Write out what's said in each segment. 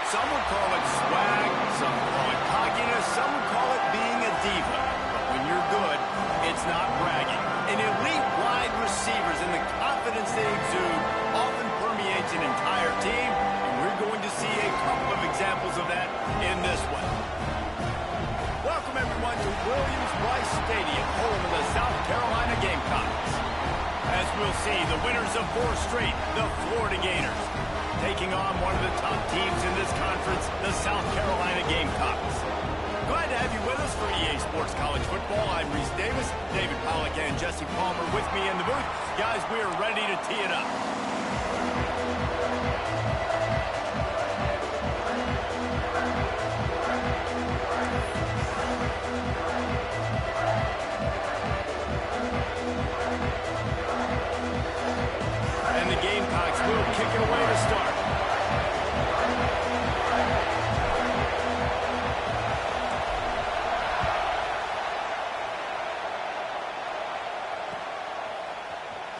Some would call it swag, some would call it cockiness, some would call it being a diva. But when you're good, it's not bragging. An elite wide receivers and the confidence they exude often permeates an entire team, and we're going to see a couple of examples of that in this one. Welcome, everyone, to Williams-Brice Stadium, home of the South Carolina Gamecocks. As we'll see, the winners of 4 straight, the Florida Gators, taking on one of the top teams in this conference, the South Carolina Gamecocks. Glad to have you with us for EA Sports College Football. I'm Reese Davis, David Pollack and Jesse Palmer with me in the booth. Guys, we are ready to tee it up. And the Gamecocks will kick it away to start.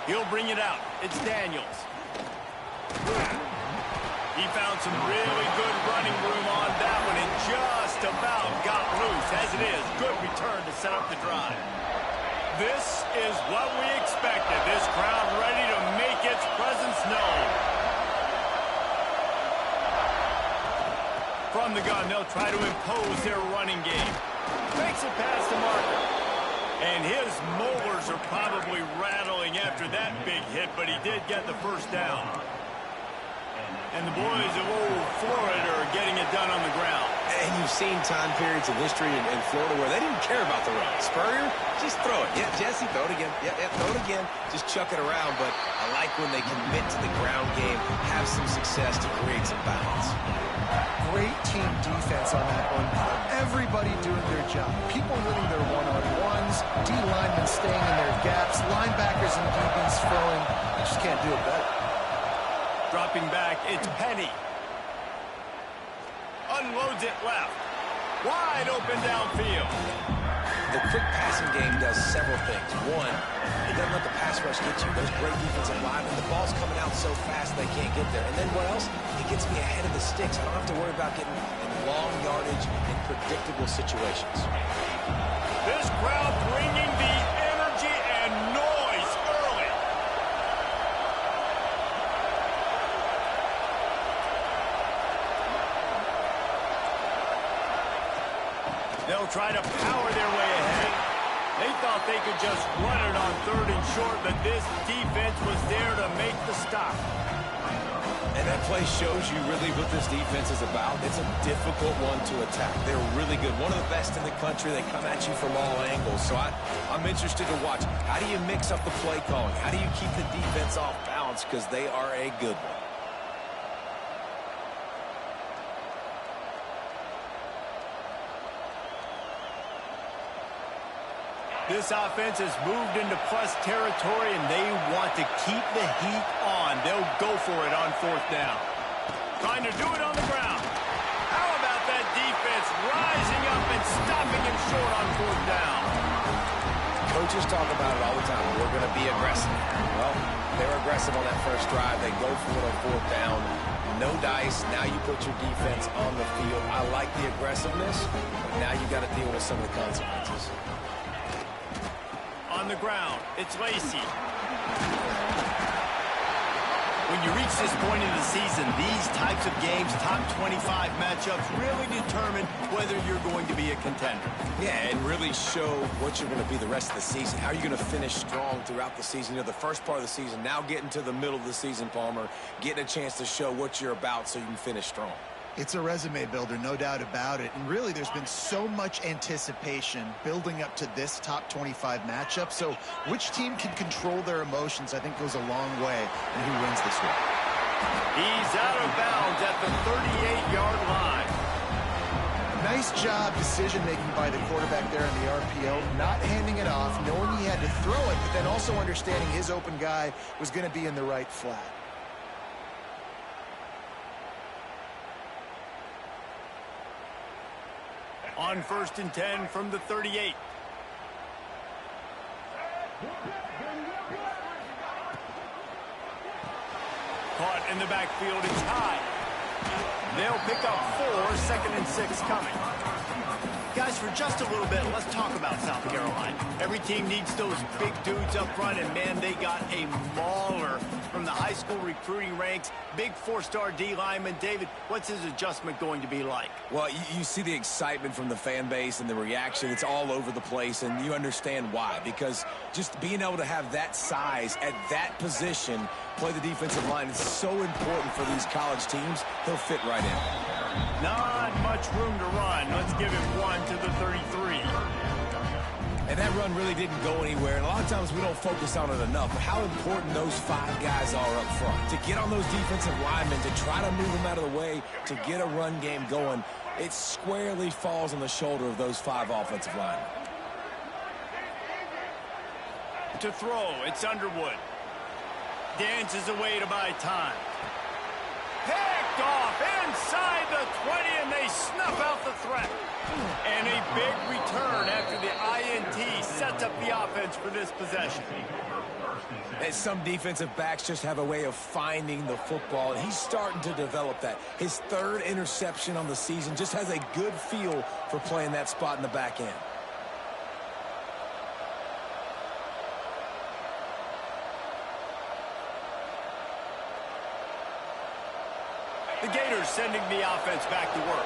He'll bring it out. It's Daniels. He found some really good running room on that one and just about got loose. As it is, good return to set up the drive. This is what we expected. This crowd ready to make its presence known. From the gun, they'll try to impose their running game. Makes it past the marker. And his molars are probably rattling after that big hit, but he did get the first down. And the boys of old Florida are getting it done on the ground. And you've seen time periods of history in Florida where they didn't care about the run. Spurrier, just throw it. Yeah, Jesse, throw it again. Yeah, throw it again. Just chuck it around. But I like when they commit to the ground game, have some success to create some balance. Great team defense on that one. Everybody doing their job. People winning their one-on-ones, D-linemen staying in their gaps, linebackers and DBs filling. You just can't do it better. Dropping back, it's Penny. Unloads it left. Wide open downfield. The quick passing game does several things. One, it doesn't let the pass rush get you. There's great defensive linemen. The ball's coming out so fast they can't get there. And then what else? It gets me ahead of the sticks. I don't have to worry about getting in long yardage in predictable situations. This crowd bringing the energy and noise early. They'll try to power their way ahead. They thought they could just run it on 3rd and short, but this defense was there to make the stop. And that play shows you really what this defense is about. It's a difficult one to attack. They're really good. One of the best in the country. They come at you from all angles. So I'm interested to watch. How do you mix up the play calling? How do you keep the defense off balance? Because they are a good one. This offense has moved into plus territory, and they want to keep the heat on. They'll go for it on 4th down. Trying to do it on the ground. How about that defense rising up and stopping him short on 4th down? Coaches talk about it all the time. We're going to be aggressive. Well, they were aggressive on that first drive. They go for it on 4th down. No dice. Now you put your defense on the field. I like the aggressiveness, but now you got to deal with some of the consequences. On the ground, it's Lacey. When you reach this point in the season, these types of games, top 25 matchups, really determine whether you're going to be a contender. Yeah, and really show what you're going to be the rest of the season. How are you going to finish strong throughout the season? You know, the first part of the season, now getting to the middle of the season, Palmer, getting a chance to show what you're about so you can finish strong. It's a resume builder, no doubt about it. And really, there's been so much anticipation building up to this top 25 matchup. So which team can control their emotions, I think, goes a long way in who wins this one. He's out of bounds at the 38-yard line. Nice job decision-making by the quarterback there in the RPO, not handing it off, knowing he had to throw it, but then also understanding his open guy was going to be in the right flat. On 1st and 10 from the 38. Caught in the backfield, it's high. They'll pick up 4, 2nd and 6 coming. Guys, for just a little bit, let's talk about South Carolina. Every team needs those big dudes up front, and man, they got a mauler from the high school recruiting ranks. Big 4-star D lineman. David, what's his adjustment going to be like? Well, you see the excitement from the fan base and the reaction. It's all over the place, and you understand why. Because just being able to have that size at that position, play the defensive line, is so important for these college teams. He'll fit right in. Not much room to run. Let's give him 1 to the 33. And that run really didn't go anywhere. And a lot of times we don't focus on it enough. But how important those 5 guys are up front. To get on those defensive linemen, to try to move them out of the way, to get a run game going, it squarely falls on the shoulder of those 5 offensive linemen. To throw, it's Underwood. Dances away to buy time. Picked off inside the 20, and they snuff out the threat. And a big return after the INT sets up the offense for this possession. And some defensive backs just have a way of finding the football, and he's starting to develop that. His 3rd interception on the season, just has a good feel for playing that spot in the back end. The Gators sending the offense back to work.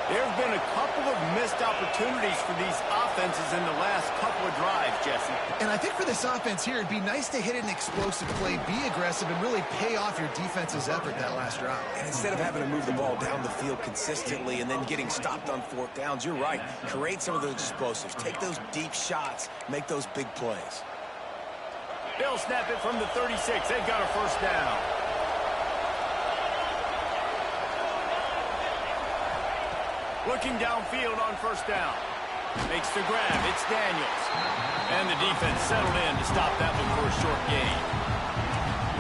There have been a couple of missed opportunities for these offenses in the last couple of drives, Jesse. And I think for this offense here, it'd be nice to hit an explosive play, be aggressive, and really pay off your defense's effort that last drive. And instead of having to move the ball down the field consistently and then getting stopped on 4th downs, you're right. Create some of those explosives. Take those deep shots. Make those big plays. They'll snap it from the 36. They've got a 1st down. Looking downfield on 1st down. Makes the grab. It's Daniels. And the defense settled in to stop that one for a short gain.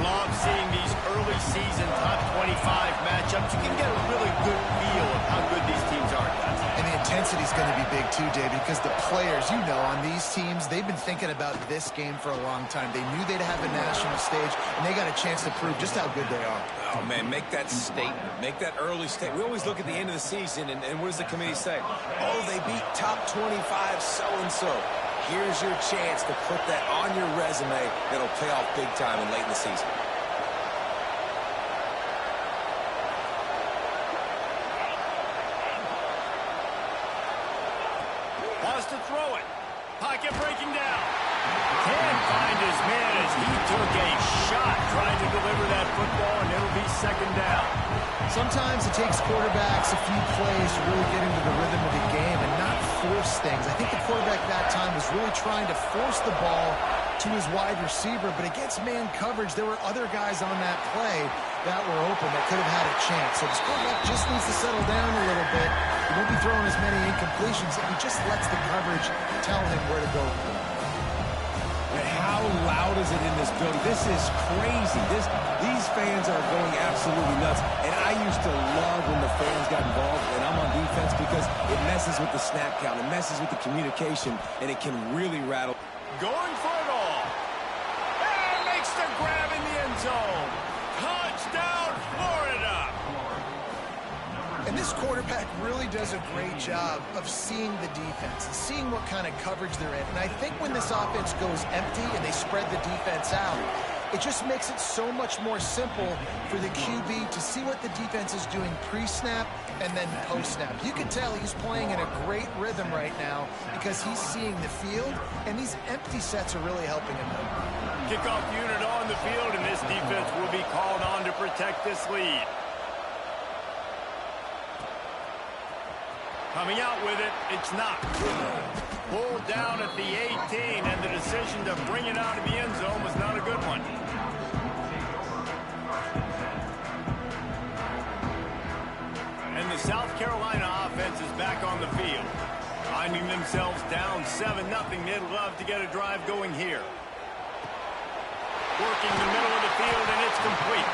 Love seeing these early season top 25 matchups. You can get a really good feel of how good these teams are, guys. And the intensity is going to be big too, David, because the players, you know, on these teams, they've been thinking about this game for a long time. They knew they'd have a national stage, and they got a chance to prove just how good they are. Oh, man, make that statement. Make that early statement. We always look at the end of the season, and what does the committee say? Oh, they beat top 25 so-and-so. Here's your chance to put that on your resume that'll pay off big time and late in the season. Has to throw it. Pocket breaking down. Can't find his man as he took a shot trying to deliver that football, and it'll be 2nd down. Sometimes it takes quarterbacks a few plays to really get into the rhythm of the game and not force things. I think the quarterback that time was really trying to force the ball to his wide receiver, but against man coverage, there were other guys on that play that were open that could have had a chance. So this quarterback just needs to settle down a little bit. He won't be throwing as many incompletions, and he just lets the coverage tell him where to go. And how loud is it in this building? This is crazy. These fans are going absolutely nuts. And I used to love when the fans got involved, and I'm on defense, because it messes with the snap count. It messes with the communication, and it can really rattle. Going for it all. And makes the grab in the end zone. Touchdown, Florida. And this quarterback really does a great job of seeing the defense and seeing what kind of coverage they're in. And I think when this offense goes empty and they spread the defense out, it just makes it so much more simple for the QB to see what the defense is doing pre-snap and then post-snap. You can tell he's playing in a great rhythm right now because he's seeing the field, and these empty sets are really helping him out. Kickoff unit on the field, and this defense will be called on to protect this lead. Coming out with it, it's not. Pulled down at the 18, and the decision to bring it out of the end zone was not a good one. And the South Carolina offense is back on the field. Finding themselves down 7-0, they'd love to get a drive going here. Working the middle of the field, and it's complete.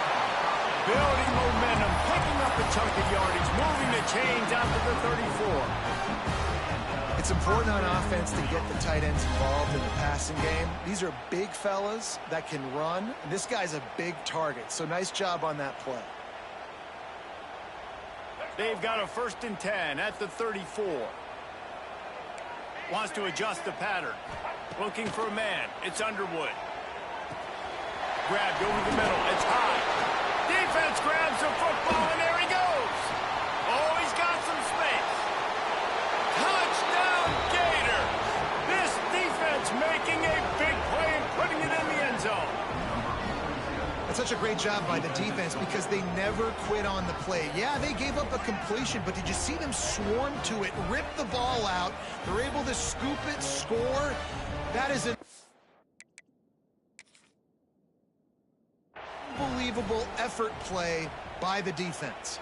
Building momentum, picking up a chunk of yardage, moving the chains out to the 34. It's important on offense to get the tight ends involved in the passing game. These are big fellas that can run, and this guy's a big target, so nice job on that play. They've got a 1st and 10 at the 34. Wants to adjust the pattern. Looking for a man. It's Underwood. Grabbed over the middle. It's high. Defense grabs the football, and there he goes. Oh, he's got some space. Touchdown, Gator. This defense making a big play and putting it in the end zone. That's such a great job by the defense because they never quit on the play. Yeah, they gave up a completion, but did you see them swarm to it, rip the ball out? They're able to scoop it, score. That is an unbelievable effort play by the defense.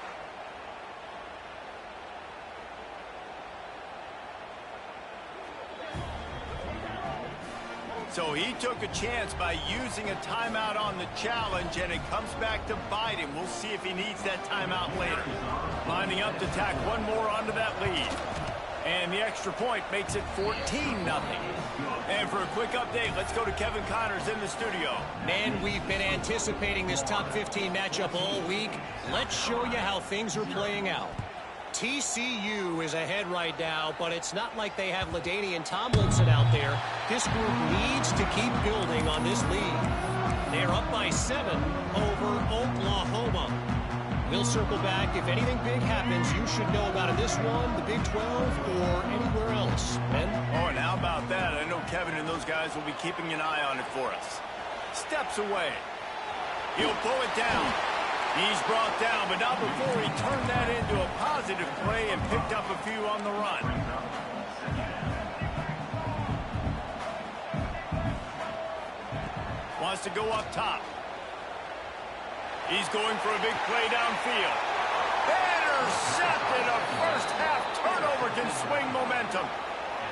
So he took a chance by using a timeout on the challenge, and it comes back to bite him. We'll see if he needs that timeout later. Lining up to tack one more onto that lead. And the extra point makes it 14-0. And for a quick update, let's go to Kevin Connors in the studio. Man, we've been anticipating this top 15 matchup all week. Let's show you how things are playing out. TCU is ahead right now, but it's not like they have LaDainian Tomlinson out there. This group needs to keep building on this lead. They're up by 7 over Oklahoma. We'll circle back. If anything big happens, you should know about in this one, the Big 12, or anywhere else. Ben? Oh, and how about that? I know Kevin and those guys will be keeping an eye on it for us. Steps away. He'll pull it down. He's brought down, but not before he turned that into a positive play and picked up a few on the run. Wants to go up top. He's going for a big play downfield. Intercepted. A first-half turnover can swing momentum.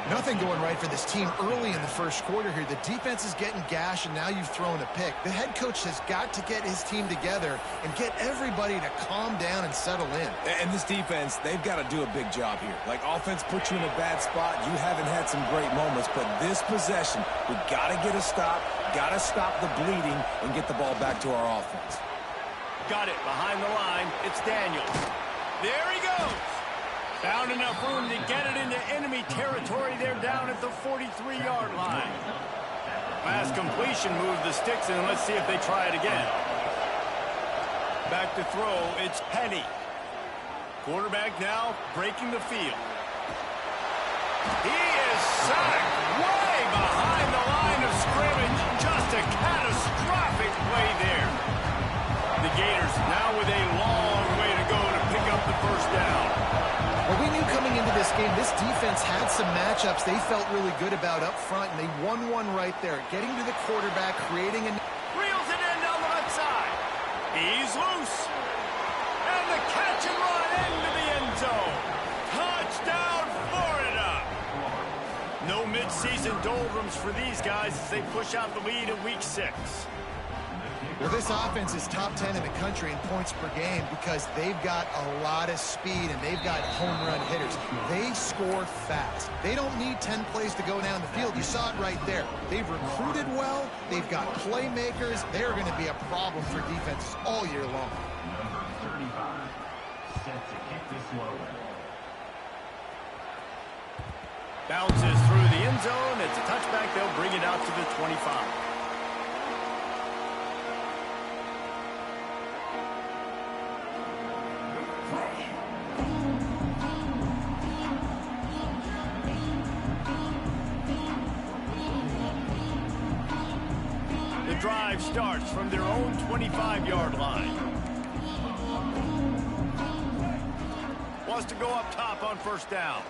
Nothing going right for this team early in the first quarter here. The defense is getting gashed, and now you've thrown a pick. The head coach has got to get his team together and get everybody to calm down and settle in. And this defense, they've got to do a big job here. Like, offense puts you in a bad spot. You haven't had some great moments, but this possession, we got to get a stop, got to stop the bleeding, and get the ball back to our offense. Got it behind the line. It's Daniels. There he goes. Found enough room to get it into enemy territory. They're down at the 43-yard line. Last completion moved the sticks, and let's see if they try it again. Back to throw. It's Penny. Quarterback now breaking the field. He is sacked way behind the line of scrimmage. Just a catastrophic play there. The Gators now with a long way to go to pick up the first down. Well, we knew coming into this game, this defense had some matchups they felt really good about up front, and they won one right there. Getting to the quarterback, creating a... Reels it in down the left side. He's loose. And the catch and run into the end zone. Touchdown, Florida. No midseason doldrums for these guys as they push out the lead in Week 6. Well, this offense is top 10 in the country in points per game because they've got a lot of speed and they've got home run hitters. They score fast. They don't need 10 plays to go down the field. You saw it right there. They've recruited well. They've got playmakers. They're going to be a problem for defenses all year long. Number 35, set to kick this one away. Bounces through the end zone. It's a touchback. They'll bring it out to the 25. The drive starts from their own 25-yard line. Wants to go up top on first down.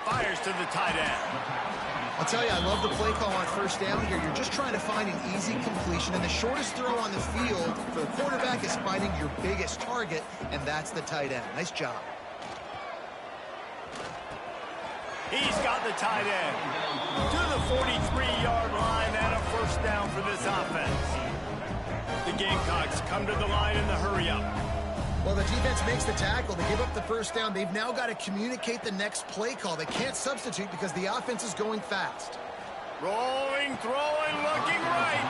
Fires to the tight end. I'll tell you, I love the play call on first down here. You're just trying to find an easy completion, and the shortest throw on the field for the quarterback is finding your biggest target, and that's the tight end. Nice job. He's got the tight end to the 43-yard line and a first down for this offense. The Gamecocks come to the line in the hurry-up. Well, the defense makes the tackle. They give up the first down. They've now got to communicate the next play call. They can't substitute because the offense is going fast. Rolling, throwing, looking right.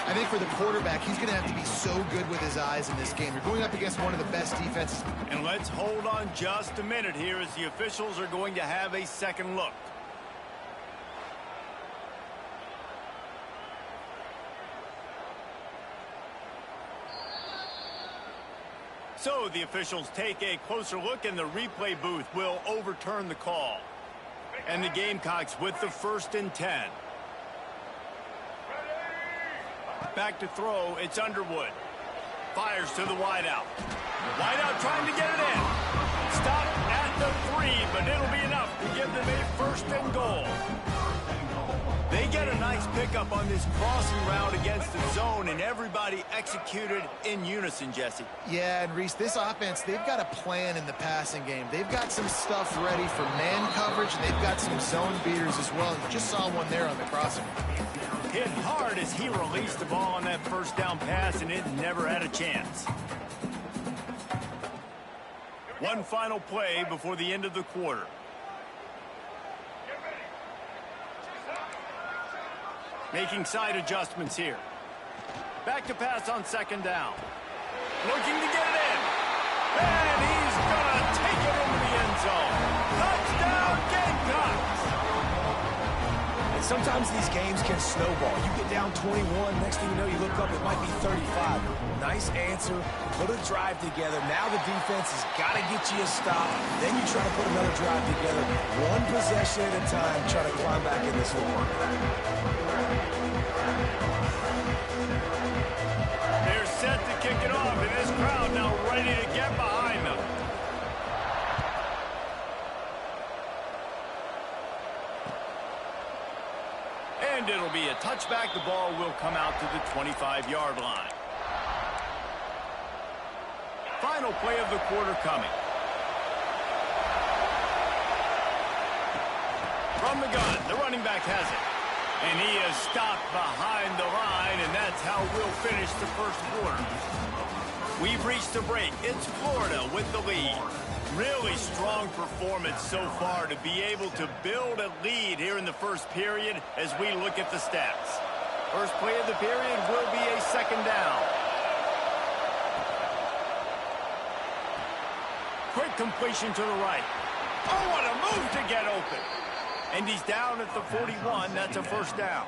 I think for the quarterback, he's going to have to be so good with his eyes in this game. You're going up against one of the best defenses. And let's hold on just a minute here as the officials are going to have a second look. So the officials take a closer look, and the replay booth will overturn the call. And the Gamecocks with the 1st and 10. Back to throw, it's Underwood. Fires to the wideout. Wideout trying to get it in. Stop at the 3, but it'll be enough to give them a 1st and goal. They get a nice pickup on this crossing route against the zone, and everybody executed in unison, Jesse. Yeah, and Reese, this offense, they've got a plan in the passing game. They've got some stuff ready for man coverage, and they've got some zone beaters as well. You just saw one there on the crossing. Hit hard as he released the ball on that 1st down pass, and it never had a chance. One final play before the end of the quarter. Making side adjustments here. Back to pass on 2nd down. Looking to get it in. And he's going to take it into the end zone. Touchdown, Gamecocks! And sometimes these games can snowball. You get down 21, next thing you know, you look up, it might be 35. Nice answer. Put a drive together. Now the defense has got to get you a stop. Then you try to put another drive together. One possession at a time, try to climb back in this one. They're set to kick it off, and this crowd now ready to get behind them. And it'll be a touchback. The ball will come out to the 25-yard line. Final play of the quarter coming. From the gun, the running back has it. And he is stopped behind the line, and that's how we'll finish the 1st quarter. We've reached a break. It's Florida with the lead. Really strong performance so far to be able to build a lead here in the 1st period as we look at the stats. First play of the period will be a 2nd down. Quick completion to the right. Oh, what a move to get open. And he's down at the 41. That's a 1st down.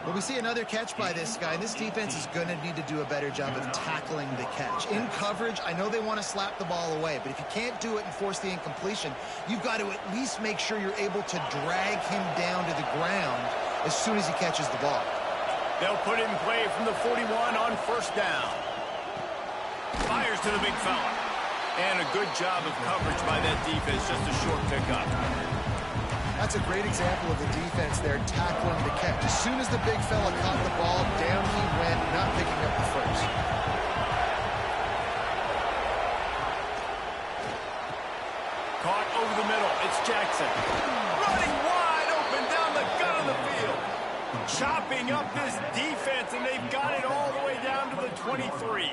Well, we see another catch by this guy. This defense is going to need to do a better job of tackling the catch. In coverage, I know they want to slap the ball away, but if you can't do it and force the incompletion, you've got to at least make sure you're able to drag him down to the ground as soon as he catches the ball. They'll put it in play from the 41 on 1st down. Fires to the big fella. And a good job of coverage by that defense, just a short pickup. That's a great example of the defense there tackling the catch. As soon as the big fella caught the ball, down he went, not picking up the 1st. Caught over the middle. It's Jackson. Running wide open down the gut of the field. Chopping up this defense, and they've got it all the way down to the 23.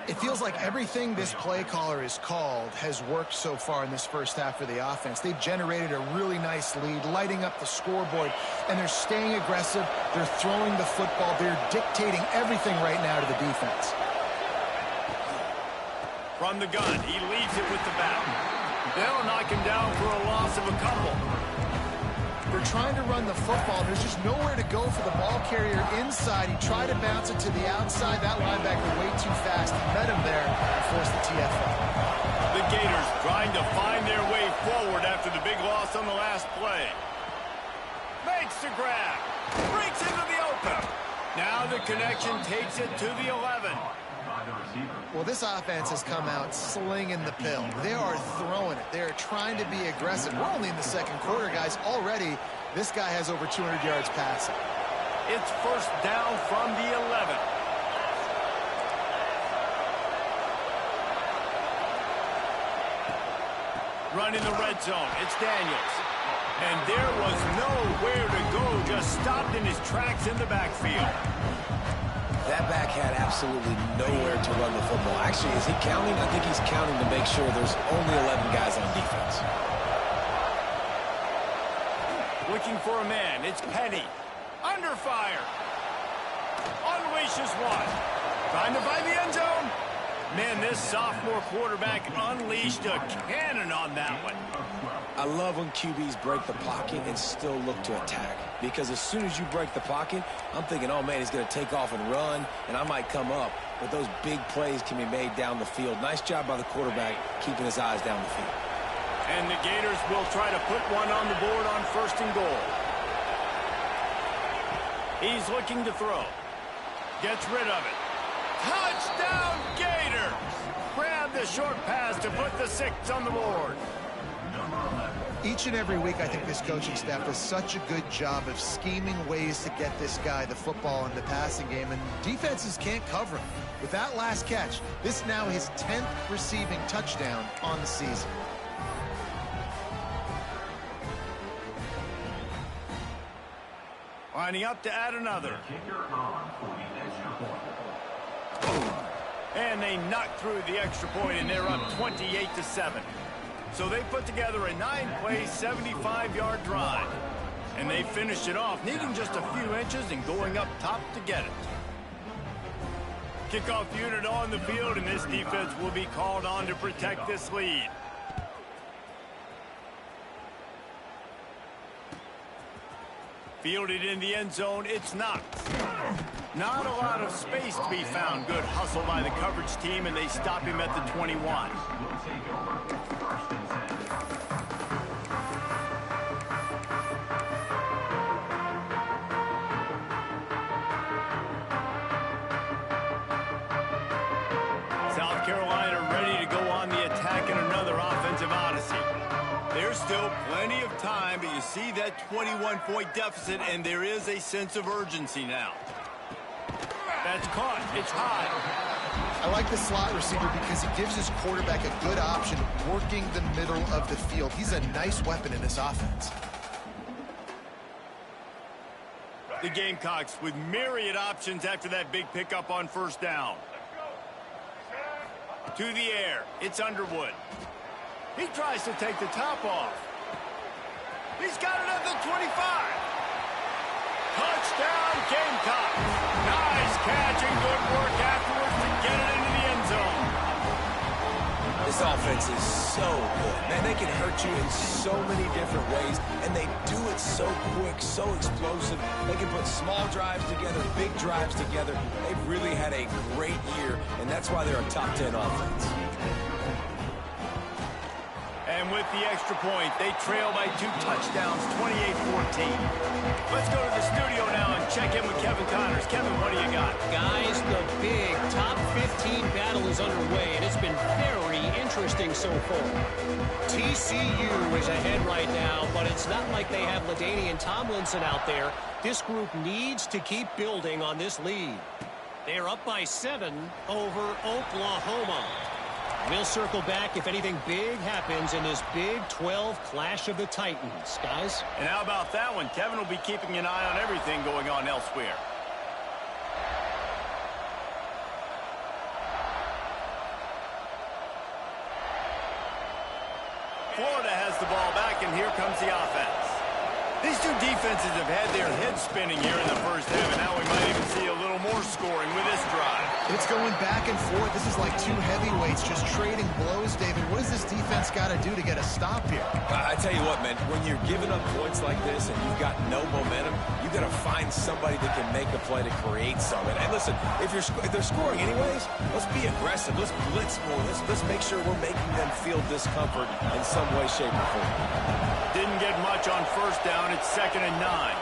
It feels like everything this play caller has called has worked so far in this 1st half for the offense. They've generated a really nice lead, lighting up the scoreboard, and they're staying aggressive. They're throwing the football. They're dictating everything right now to the defense. From the gun, he leaves it with the bat. They'll knock him down for a loss of a couple. They're trying to run the football. There's just nowhere to go for the ball carrier inside. He tried to bounce it to the outside. That linebacker way too fast. He met him there and forced the TFL. The Gators trying to find their way forward after the big loss on the last play. Makes the grab. Breaks into the open. Now the connection takes it to the 11. Well, this offense has come out slinging the pill. They are throwing it. They are trying to be aggressive. We're only in the 2nd quarter, guys. Already, this guy has over 200 yards passing. It's 1st down from the 11. Run in the red zone. It's Daniels. And there was nowhere to go. Just stopped in his tracks in the backfield. That back had absolutely nowhere to run the football. Actually, is he counting? I think he's counting to make sure there's only 11 guys on defense. Looking for a man. It's Penny. Under fire. Unleashes one. Trying to find the end zone. Man, this sophomore quarterback unleashed a cannon on that one. I love when QBs break the pocket and still look to attack. Because as soon as you break the pocket, I'm thinking, oh, man, he's going to take off and run, and I might come up. But those big plays can be made down the field. Nice job by the quarterback keeping his eyes down the field. And the Gators will try to put one on the board on 1st and goal. He's looking to throw. Gets rid of it. Touchdown, Gators! Grab the short pass to put the 6 on the board. Each and every week, I think this coaching staff does such a good job of scheming ways to get this guy the football in the passing game, and defenses can't cover him. With that last catch, this is now his 10th receiving touchdown on the season. Lining up to add another. Kicker on for the extra point. And they knock through the extra point, and they're up 28-7. So they put together a 9-play, 75-yard drive. And they finished it off, needing just a few inches and going up top to get it. Kickoff unit on the field, and this defense will be called on to protect this lead. Fielded in the end zone, it's Knox. Not a lot of space to be found. Good hustle by the coverage team, and they stop him at the 21. Will take over 1st and 10. South Carolina ready to go on the attack in another offensive odyssey. There's still plenty of time, but you see that 21-point deficit, and there is a sense of urgency now. That's caught. It's high. I like the slot receiver because he gives his quarterback a good option working the middle of the field. He's a nice weapon in this offense. The Gamecocks with myriad options after that big pickup on 1st down. To the air. It's Underwood. He tries to take the top off. He's got it at the 25. Touchdown, Gamecocks. Nice catch and good work afterwards to get it into the end zone. This offense is so good. Man, they can hurt you in so many different ways, and they do it so quick, so explosive. They can put small drives together, big drives together. They've really had a great year, and that's why they're a top 10 offense. And with the extra point, they trail by 2 touchdowns, 28-14. Let's go to the studio now and check in with Kevin Connors. Kevin, what do you got? Guys, the big top 15 battle is underway, and it's been very interesting so far. TCU is ahead right now, but it's not like they have LaDainian Tomlinson out there. This group needs to keep building on this lead. They're up by 7 over Oklahoma. We'll circle back if anything big happens in this Big 12 Clash of the Titans, guys. And how about that one? Kevin will be keeping an eye on everything going on elsewhere. Florida has the ball back, and here comes the offense. These two defenses have had their heads spinning here in the 1st half, and now we might even see a little more scoring with this drive. It's going back and forth. This is like two heavyweights just trading blows, David. What does this defense got to do to get a stop here? I tell you what, man, when you're giving up points like this and you've got no momentum, you got to find somebody that can make a play to create something. And listen, if they're scoring anyways, let's be aggressive. Let's blitz more. Let's make sure we're making them feel discomfort in some way, shape, or form. Didn't get much on 1st down. It's 2nd and 9.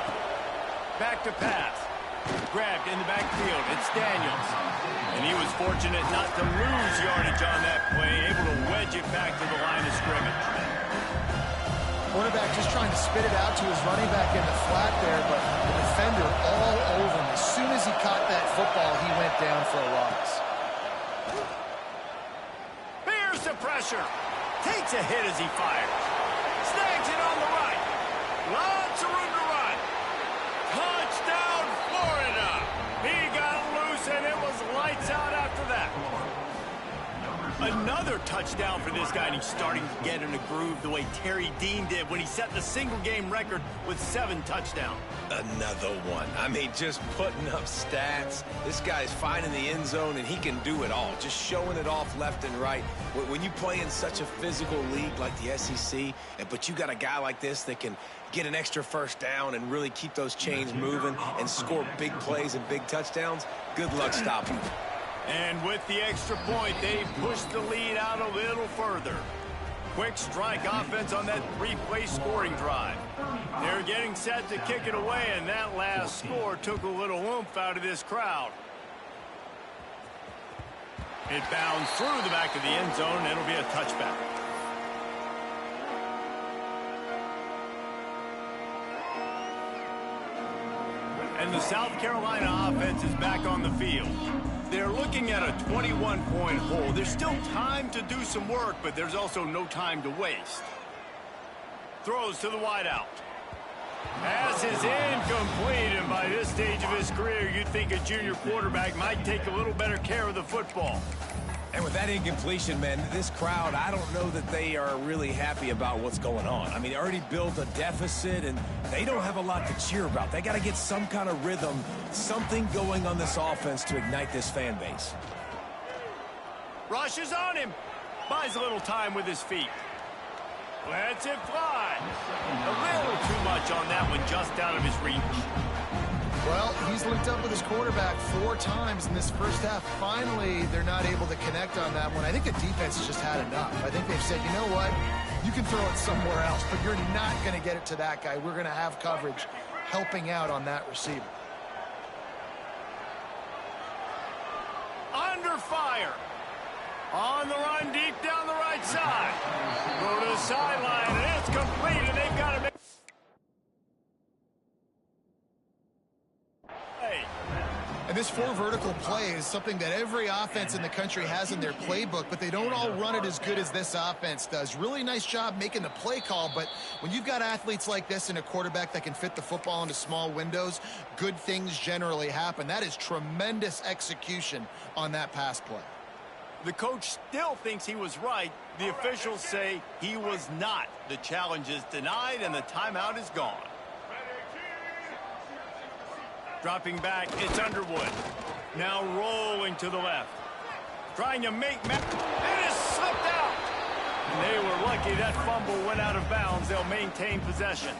Back to pass. Grabbed in the backfield. It's Daniels. And he was fortunate not to lose yardage on that play, able to wedge it back to the line of scrimmage. Quarterback just trying to spit it out to his running back in the flat there, but the defender all over him. As soon as he caught that football, he went down for a loss. Bears the pressure. Takes a hit as he fires. Snags it on the right. Lots of room to run. Touchdown, Florida. He got loose, and it was lights out after that. Another touchdown for this guy, and he's starting to get in a groove the way Terry Dean did when he set the single-game record with 7 touchdowns. Another one. I mean, just putting up stats. This guy's finding the end zone, and he can do it all. Just showing it off left and right. When you play in such a physical league like the SEC, but you got a guy like this that can get an extra first down and really keep those chains moving and score big plays and big touchdowns, good luck stopping him. And with the extra point, they push the lead out a little further. Quick strike offense on that 3-play scoring drive. They're getting set to kick it away, and that last score took a little oomph out of this crowd. It bounds through the back of the end zone, and it'll be a touchback. And the South Carolina offense is back on the field. They're looking at a 21-point hole. There's still time to do some work, but there's also no time to waste. Throws to the wideout. Pass is incomplete, and by this stage of his career, you'd think a junior quarterback might take a little better care of the football. And with that incompletion, man, this crowd, I don't know that they are really happy about what's going on. I mean, they already built a deficit, and they don't have a lot to cheer about. They got to get some kind of rhythm, something going on this offense to ignite this fan base. Rushes on him. Buys a little time with his feet. Lets it fly. A little too much on that one, just out of his reach. Well, he's linked up with his quarterback 4 times in this first half. Finally, they're not able to connect on that one. I think the defense has just had enough. I think they've said, you know what? You can throw it somewhere else, but you're not going to get it to that guy. We're going to have coverage helping out on that receiver. Under fire. On the run, deep down the right side. Go to the sideline, and it's complete, and they've got to make... And this 4 vertical play is something that every offense in the country has in their playbook, but they don't all run it as good as this offense does. Really nice job making the play call, but when you've got athletes like this and a quarterback that can fit the football into small windows, good things generally happen. That is tremendous execution on that pass play. The coach still thinks he was right. The officials say he was not. The challenge is denied, and the timeout is gone. Dropping back, it's Underwood. Now rolling to the left. Trying to make... It is slipped out! And they were lucky that fumble went out of bounds. They'll maintain possession.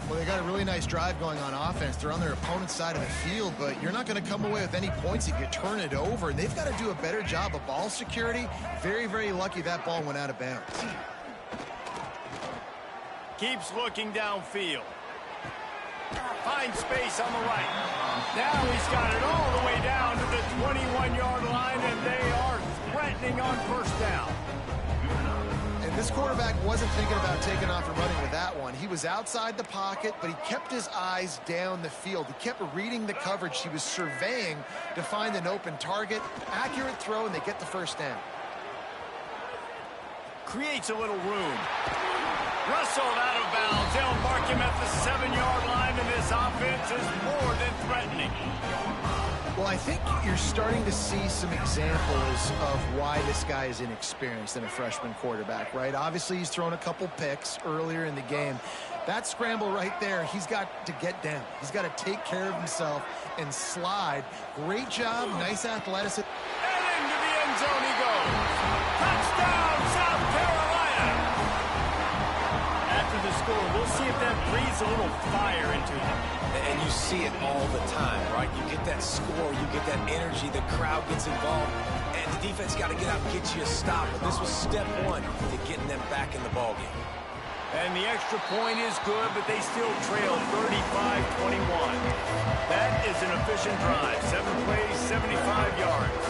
Well, they got a really nice drive going on offense. They're on their opponent's side of the field, but you're not going to come away with any points if you turn it over. And they've got to do a better job of ball security. Very, very lucky that ball went out of bounds. Keeps looking downfield. Finds space on the right. Now he's got it all the way down to the 21-yard line, and they are threatening on first down. And this quarterback wasn't thinking about taking off and running with that one. He was outside the pocket, but he kept his eyes down the field. He kept reading the coverage. He was surveying to find an open target. Accurate throw, and they get the first down. Creates a little room. Rustled out of bounds. They'll mark him at the 7-yard line, and this offense is more than threatening. Well, I think you're starting to see some examples of why this guy is inexperienced in a freshman quarterback, right? Obviously, he's thrown a couple picks earlier in the game. That scramble right there, he's got to get down. He's got to take care of himself and slide. Great job, nice athleticism. And into the end zone he goes. Touchdown, South Carolina! After the score, we'll see if that breathes a little fire into him. And you see it all the time, right? You get that score, you get that energy, the crowd gets involved, and the defense got to get out and get you a stop. And this was step 1 to getting them back in the ballgame. And the extra point is good, but they still trail 35-21. That is an efficient drive. 7 plays, 75 yards.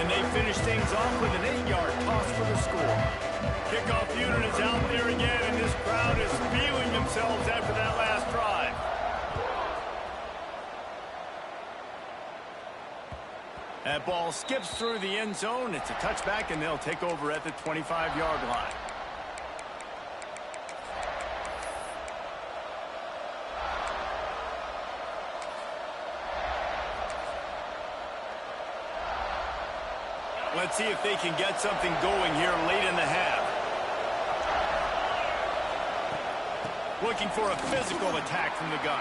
And they finish things off with an 8-yard toss for the score. Kickoff unit is out there again, and this crowd is feeling themselves after that last drive. That ball skips through the end zone. It's a touchback, and they'll take over at the 25-yard line. Let's see if they can get something going here late in the half. Looking for a physical attack from the gun.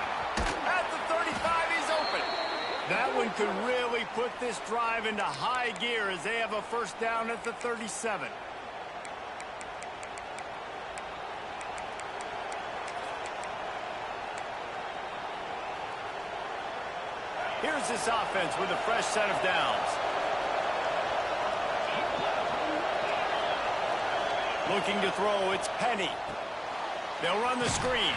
At the 35, he's open. That one could really put this drive into high gear as they have a first down at the 37. Here's this offense with a fresh set of downs. Looking to throw, it's Penny. They'll run the screen.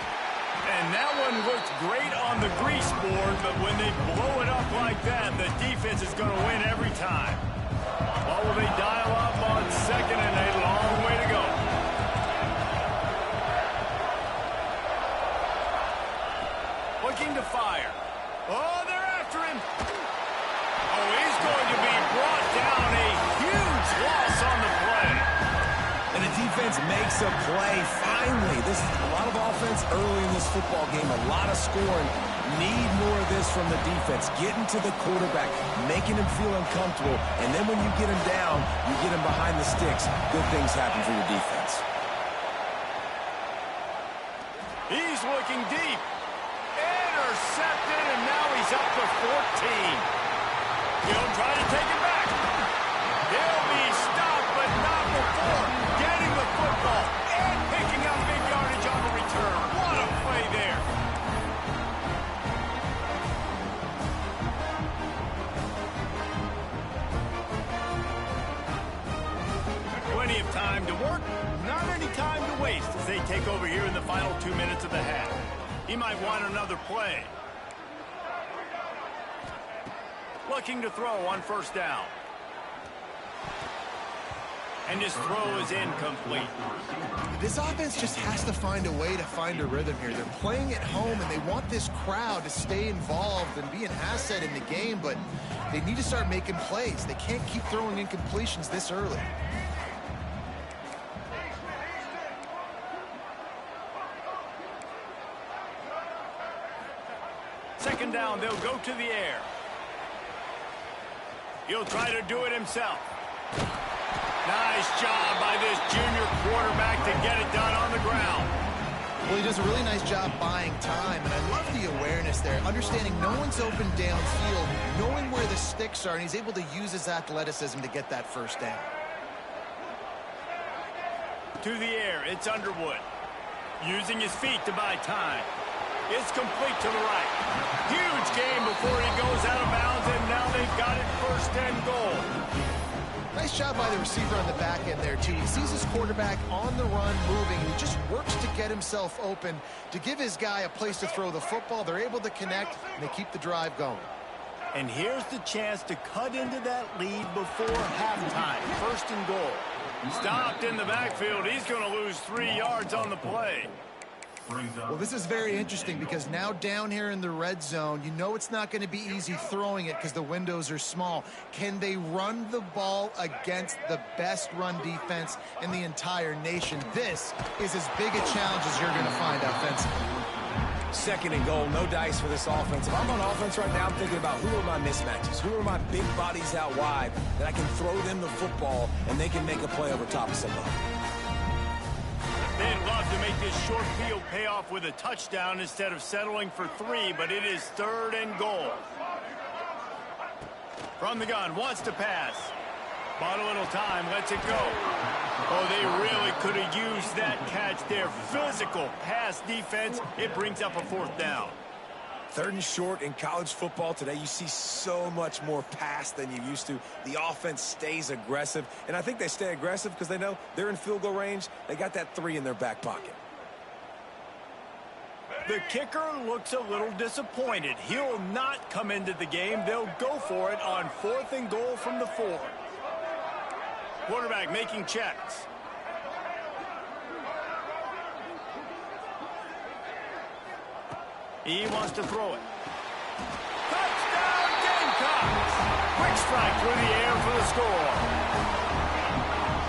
And that one looked great on the grease board, but when they blow it up like that, the defense is going to win every time. What will they dial up on second and a long way to go? Looking to fire. Oh, they're after him. Oh, he's going to be brought down. A huge loss on the play. And the defense makes a play. Finally, this is a lot of offense early in this football game, a lot of scoring. Need more of this from the defense. Getting to the quarterback, making him feel uncomfortable, and then when you get him down, you get him behind the sticks. Good things happen for your defense. He's looking deep. Intercepted, and now he's up to 14. He'll try to take it back. He'll be stopped, but not before getting the football and picking up big yardage on the return. What a play there. Plenty of time to work, not any time to waste as they take over here in the final 2 minutes of the half. He might want another play. Looking to throw on first down. And his throw is incomplete. This offense just has to find a way to find a rhythm here. They're playing at home, and they want this crowd to stay involved and be an asset in the game, but they need to start making plays. They can't keep throwing incompletions this early. Second down, they'll go to the air. He'll try to do it himself. Nice job by this junior quarterback to get it done on the ground. Well, he does a really nice job buying time, and I love the awareness there, understanding no one's open downfield, knowing where the sticks are, and he's able to use his athleticism to get that first down. To the air, it's Underwood. Using his feet to buy time. It's complete to the right. Huge game before he goes out of bounds, and now they've got it first and goal. Nice job by the receiver on the back end there, too. He sees his quarterback on the run moving, and he just works to get himself open to give his guy a place to throw the football. They're able to connect, and they keep the drive going. And here's the chance to cut into that lead before halftime. First and goal. Stopped in the backfield. He's going to lose 3 yards on the play. Well, this is very interesting because now down here in the red zone, you know it's not going to be easy throwing it because the windows are small. Can they run the ball against the best run defense in the entire nation? This is as big a challenge as you're going to find offensively. Second and goal, no dice for this offense. If I'm on offense right now, I'm thinking about who are my mismatches? Who are my big bodies out wide that I can throw them the football and they can make a play over top of somebody? They'd love to make this short field pay off with a touchdown instead of settling for 3, but it is third and goal. From the gun, wants to pass. Bought a little time, lets it go. Oh, they really could have used that catch there. Physical pass defense. It brings up a fourth down. Third and short in college football today, you see so much more pass than you used to. The offense stays aggressive, and I think they stay aggressive because they know they're in field goal range. They got that 3 in their back pocket. The kicker looks a little disappointed. He'll not come into the game. They'll go for it on 4th and goal from the 4. Quarterback making checks. He wants to throw it. Touchdown, Gamecocks! Quick strike through the air for the score.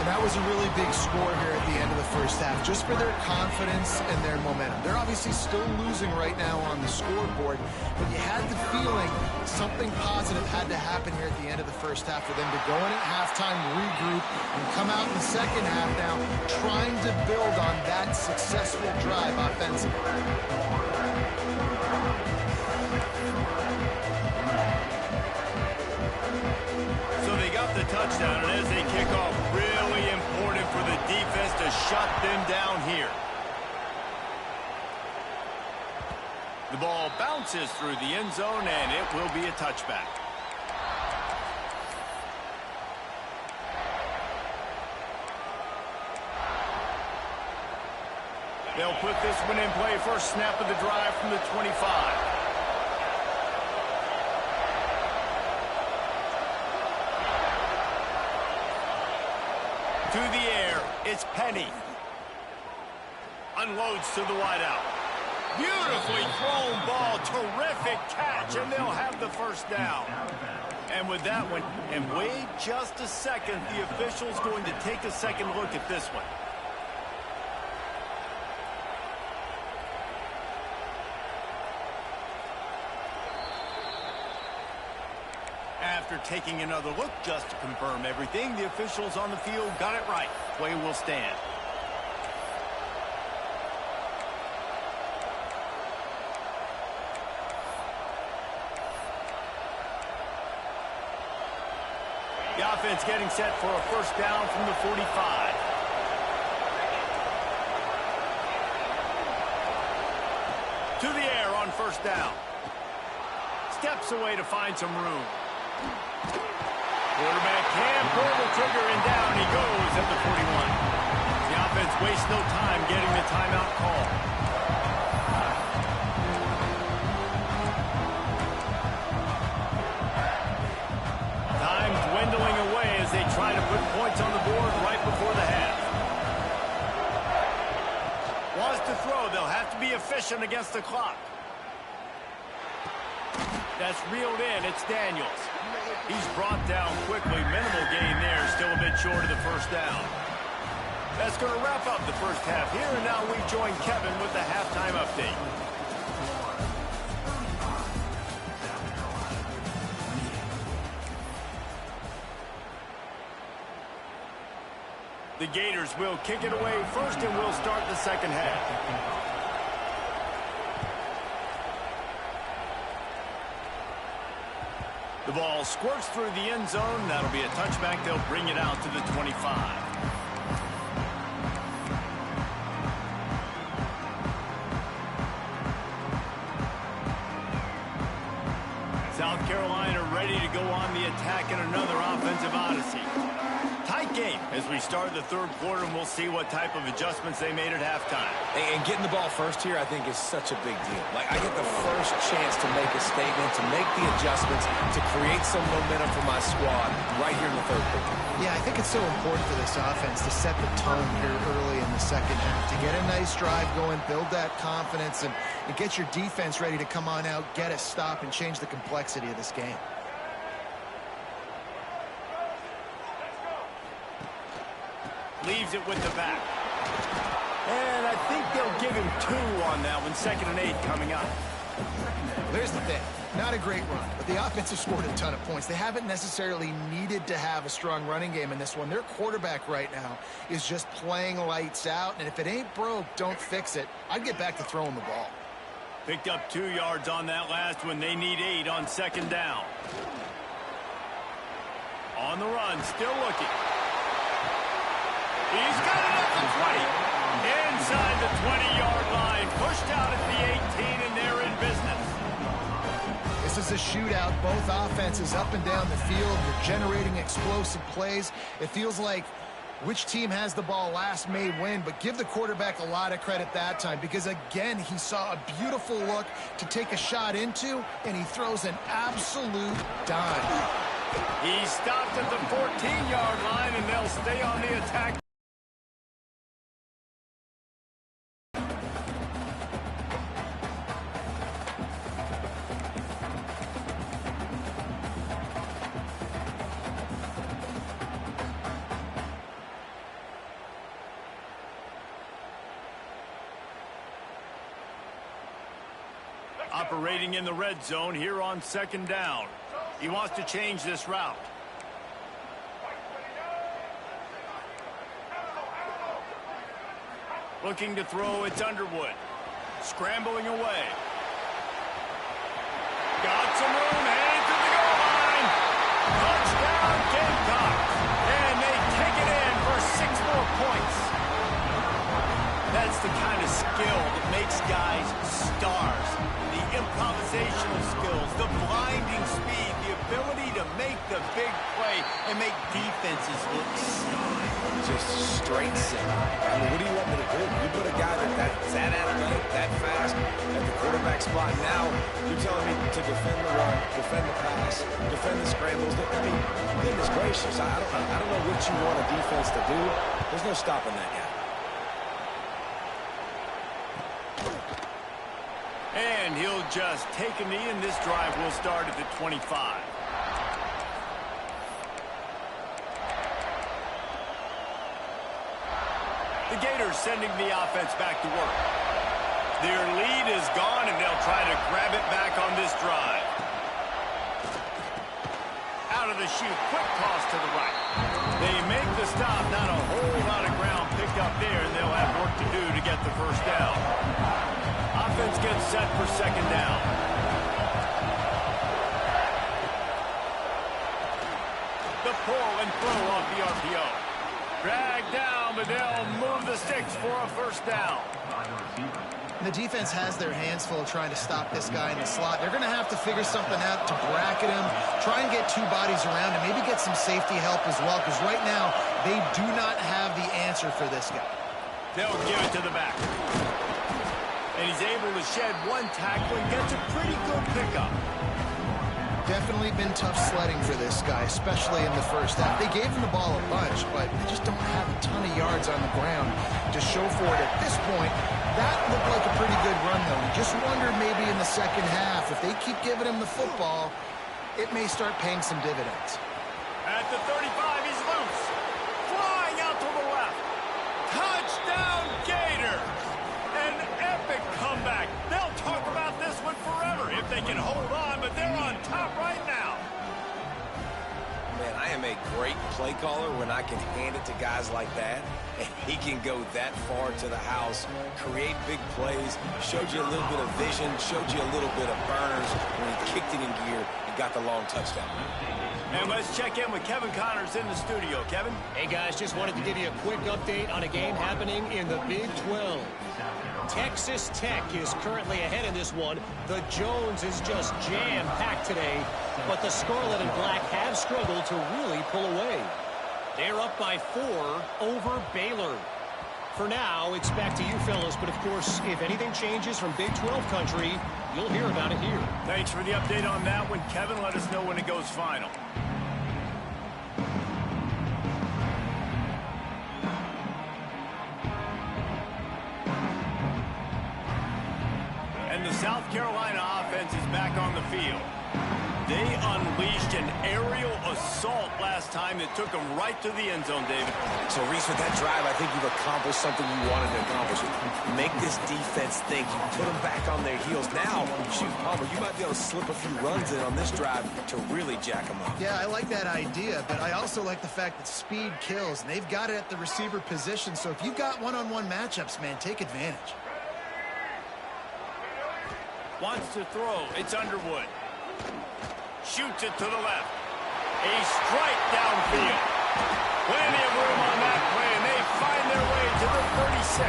And that was a really big score here at the end of the first half, just for their confidence and their momentum. They're obviously still losing right now on the scoreboard, but you had the feeling something positive had to happen here at the end of the first half for them to go in at halftime, regroup, and come out in the second half now trying to build on that successful drive offensively. The touchdown, and as they kick off, really important for the defense to shut them down here. The ball bounces through the end zone, and it will be a touchback. They'll put this one in play. First snap of the drive from the 25. To the air, it's Penny. Unloads to the wideout. Beautifully thrown ball, terrific catch, and they'll have the first down. And with that one, and wait just a second, the official's going to take a second look at this one. After taking another look just to confirm everything, the officials on the field got it right. Play will stand. The offense getting set for a first down from the 45. To the air on first down. Steps away to find some room. Quarterback can pull the trigger, and down he goes at the 41. The offense wastes no time getting the timeout call. Time dwindling away as they try to put points on the board right before the half. Wants to throw. They'll have to be efficient against the clock. That's reeled in. It's Daniels. He's brought down quickly. Minimal gain there. Still a bit short of the first down. That's going to wrap up the first half here. And now we join Kevin with the halftime update. The Gators will kick it away first, and we'll start the second half. The ball squirts through the end zone. That'll be a touchback. They'll bring it out to the 25. South Carolina ready to go on the attack in another offensive odyssey. Tight game as we start the third quarter, and we'll see what type of adjustments they made at halftime. And getting the ball first here, I think, is such a big deal. Like, I get the first chance to make a statement, to make the adjustments, to create some momentum for my squad right here in the third quarter. Yeah, I think it's so important for this offense to set the tone here early in the second half, to get a nice drive going, build that confidence, and get your defense ready to come on out, get a stop, and change the complexity of this game. Leaves it with the back. And I think they'll give him 2 on that one. 2nd and 8 coming up. There's the thing. Not a great run, but the offense has scored a ton of points. They haven't necessarily needed to have a strong running game in this one. Their quarterback right now is just playing lights out, and if it ain't broke, don't fix it. I'd get back to throwing the ball. Picked up 2 yards on that last one. They need 8 on 2nd down. On the run, still looking. He's got it at the 20. Inside the 20-yard line. Pushed out at the 18, and they're in business. This is a shootout. Both offenses up and down the field. They're generating explosive plays. It feels like which team has the ball last may win, but give the quarterback a lot of credit that time because, again, he saw a beautiful look to take a shot into, and he throws an absolute dime. He stopped at the 14-yard line, and they'll stay on the attack. Operating in the red zone here on 2nd down. He wants to change this route. Looking to throw, it's Underwood. Scrambling away. Got some room, headed to the goal line. Touchdown, Gamecocks. And they take it in for 6 more points. That's the kind of skill that makes guys stars. The improvisational skills, the blinding speed, the ability to make the big play and make defenses look stupid. Just straight simple. I mean, what do you want me to do? You put a guy that's that athletic, that fast at the quarterback spot. Now you're telling me to defend the run, defend the pass, defend the scrambles. I mean, goodness gracious. I don't know what you want a defense to do. There's no stopping that guy. And he'll just take a knee, and this drive will start at the 25. The Gators sending the offense back to work. Their lead is gone, and they'll try to grab it back on this drive. Out of the chute, quick toss to the right. They make the stop, not a whole lot of ground picked up there, and they'll have work to do to get the first down. Offense gets set for 2nd down. The pull and throw off the RPO. Dragged down, but they'll move the sticks for a first down. The defense has their hands full trying to stop this guy in the slot. They're going to have to figure something out to bracket him, try and get 2 bodies around him, maybe get some safety help as well, because right now they do not have the answer for this guy. They'll give it to the back. And he's able to shed 1 tackle and gets a pretty good pickup. Definitely been tough sledding for this guy, especially in the first half. They gave him the ball a bunch, but they just don't have a ton of yards on the ground to show for it at this point. That looked like a pretty good run, though. You just wonder maybe in the second half, if they keep giving him the football, it may start paying some dividends. At the 35, he's loose. Flying out to the left. Touchdown, Gators! An epic comeback. They'll talk about this one forever if they can hold on, but they're on top right now. Man, I am a great play caller when I can hand it to guys like that, and he can go that far to the house, create big plays, showed you a little bit of vision, showed you a little bit of burners when he kicked it in gear and got the long touchdown. And let's check in with Kevin Connors in the studio. Kevin? Hey, guys, just wanted to give you a quick update on a game happening in the Big 12. Texas Tech is currently ahead in this one. The Jones is just jam-packed today, but the Scarlet and Black have struggled to really pull away. They're up by 4 over Baylor. For now, it's back to you fellas, but of course, if anything changes from Big 12 country, you'll hear about it here. Thanks for the update on that one, Kevin. Let us know when it goes final. And the South Carolina offense is back on the field. They unleashed an aerial assault last time that took them right to the end zone, David. So, Reese, with that drive, I think you've accomplished something you wanted to accomplish. Make this defense think. You put them back on their heels. Now, shoot, Palmer, you might be able to slip a few runs in on this drive to really jack them up. Yeah, I like that idea, but I also like the fact that speed kills, and they've got it at the receiver position. So if you've got one-on-one matchups, man, take advantage. Wants to throw. It's Underwood. Shoots it to the left. A strike downfield. Plenty of room on that play, and they find their way to the 36.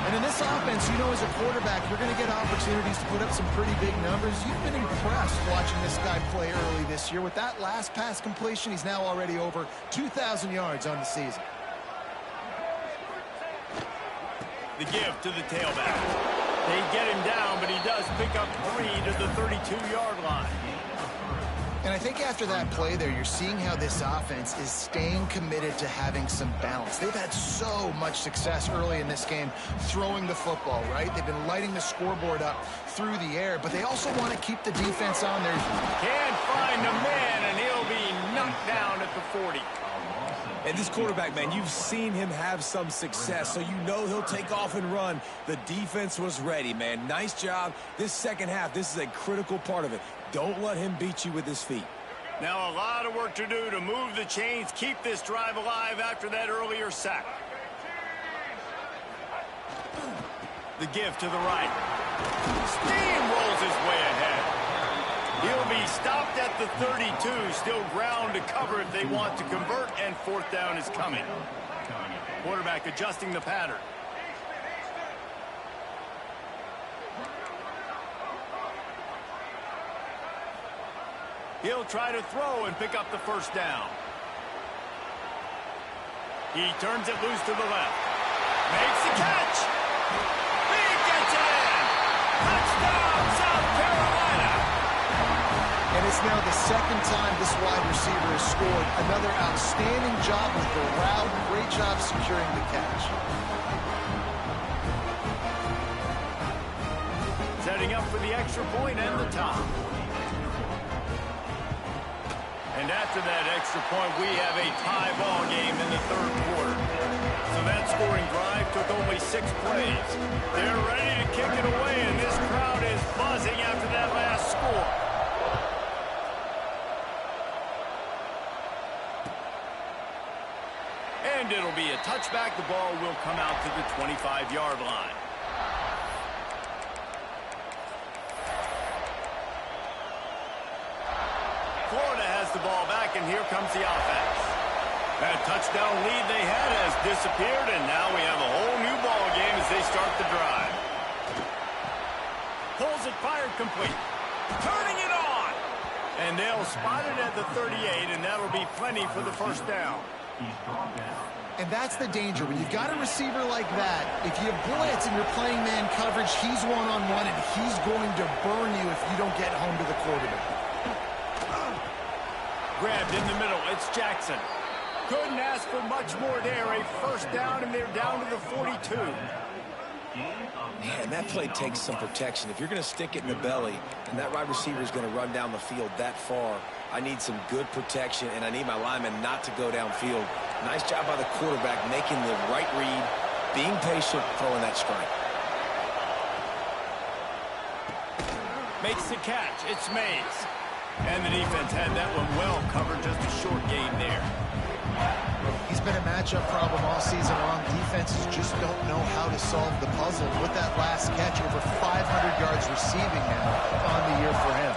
And in this offense, you know, as a quarterback, you're going to get opportunities to put up some pretty big numbers. You've been impressed watching this guy play early this year. With that last pass completion, he's now already over 2,000 yards on the season. The give to the tailback. They get him down, but he does pick up 3 to the 32-yard line. And I think after that play there, you're seeing how this offense is staying committed to having some balance. They've had so much success early in this game throwing the football, right? They've been lighting the scoreboard up through the air, but they also want to keep the defense on their feet. Can't find a man, and he'll be knocked down at the 40. And this quarterback, man, you've seen him have some success, so you know he'll take off and run. The defense was ready, man. Nice job. This second half, this is a critical part of it. Don't let him beat you with his feet. Now a lot of work to do to move the chains, keep this drive alive after that earlier sack. The give to the right. Steamrolls his way ahead. He'll be stopped at the 32, still ground to cover if they want to convert, and fourth down is coming. Quarterback adjusting the pattern. He'll try to throw and pick up the first down. He turns it loose to the left. Makes the catch. He gets it in. Touchdown, South Carolina. And it's now the second time this wide receiver has scored. Another outstanding job with the route. Great job securing the catch. Setting up for the extra point and the top. And after that extra point, we have a tie ball game in the third quarter. So that scoring drive took only 6 plays. They're ready to kick it away, and this crowd is buzzing after that last score. And it'll be a touchback. The ball will come out to the 25-yard line. Florida has the ball back, and here comes the offense. That touchdown lead they had has disappeared, and now we have a whole new ball game as they start the drive. Pulls it, fired, complete. Turning it on! And they'll spot it at the 38, and that'll be plenty for the first down. And that's the danger. When you've got a receiver like that, if you blitz and you're playing man coverage, he's one-on-one, and he's going to burn you if you don't get home to the quarterback. Grabbed in the middle. It's Jackson. Couldn't ask for much more there. A first down, and they're down to the 42. Man, that play takes some protection. If you're going to stick it in the belly and that wide receiver is going to run down the field that far, I need some good protection, and I need my lineman not to go downfield. Nice job by the quarterback making the right read, being patient, throwing that strike. Makes the catch. It's Mays. And the defense had that one well covered, just a short gain there. He's been a matchup problem all season long. Defenses just don't know how to solve the puzzle. With that last catch, over 500 yards receiving now on the year for him.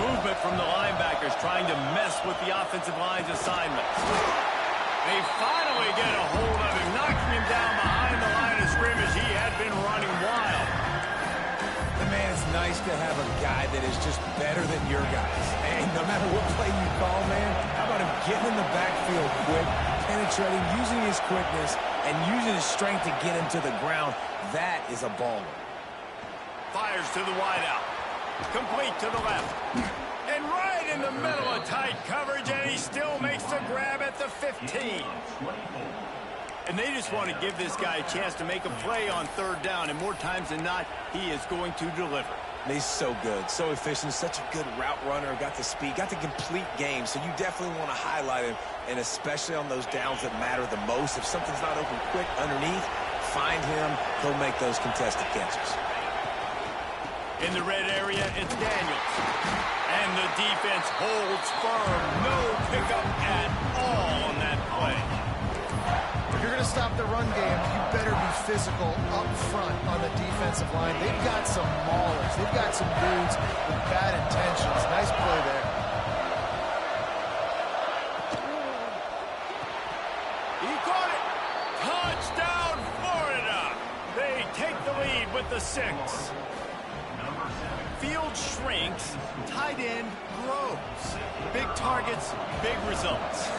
Movement from the linebackers trying to mess with the offensive line's assignments. They finally get a hold of him, knocking him down behind the line of scrimmage. He had been running wild. Man, it's nice to have a guy that is just better than your guys. And no matter what play you call, man, how about him getting in the backfield quick, penetrating, using his quickness, and using his strength to get him to the ground. That is a baller. Fires to the wideout. Complete to the left. And right in the middle of tight coverage, and he still makes the grab at the 15. And they just want to give this guy a chance to make a play on third down, and more times than not, he is going to deliver. He's so good, so efficient, such a good route runner, got the speed, got the complete game, so you definitely want to highlight him, and especially on those downs that matter the most. If something's not open quick underneath, find him, he'll make those contested catches. In the red area, it's Daniels. And the defense holds firm. No pickup at all on that play. If you're going to stop the run game, you better be physical up front on the defensive line. They've got some maulers. They've got some dudes with bad intentions. Nice play there. He caught it. Touchdown, Florida. They take the lead with the 6. Field shrinks, tight end grows. Big targets, big results.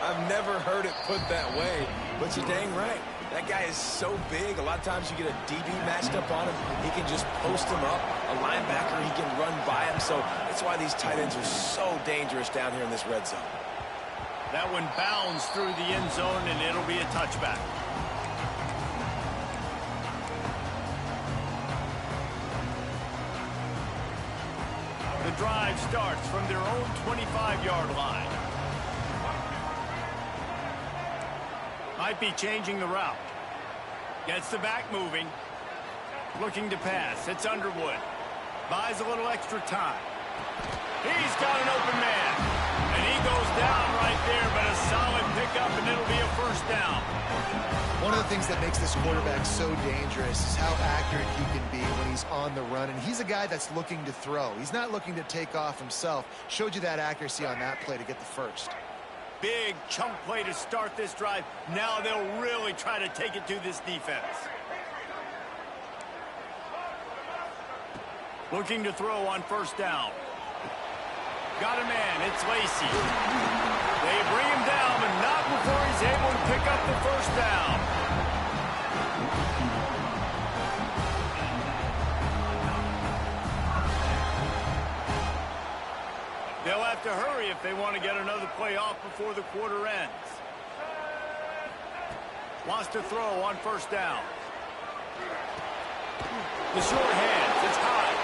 I've never heard it put that way, but you're dang right. That guy is so big. A lot of times you get a DB matched up on him. He can just post him up. A linebacker, he can run by him. So that's why these tight ends are so dangerous down here in this red zone. That one bounds through the end zone, and it'll be a touchback. The drive starts from their own 25-yard line. Might be changing the route. Gets the back moving. Looking to pass. It's Underwood. Buys a little extra time. He's got an open man. And he goes down right there, but a solid pickup, and it'll be a first down. One of the things that makes this quarterback so dangerous is how accurate he can be when he's on the run. And he's a guy that's looking to throw. He's not looking to take off himself. Showed you that accuracy on that play to get the first. Big chunk play to start this drive. Now they'll really try to take it to this defense. Looking to throw on first down. Got a man. It's Lacy. They bring him down, but not before he's able to pick up the first down. They'll have to hurry if they want to get another play off before the quarter ends. Wants to throw on first down. The short hands. It's high.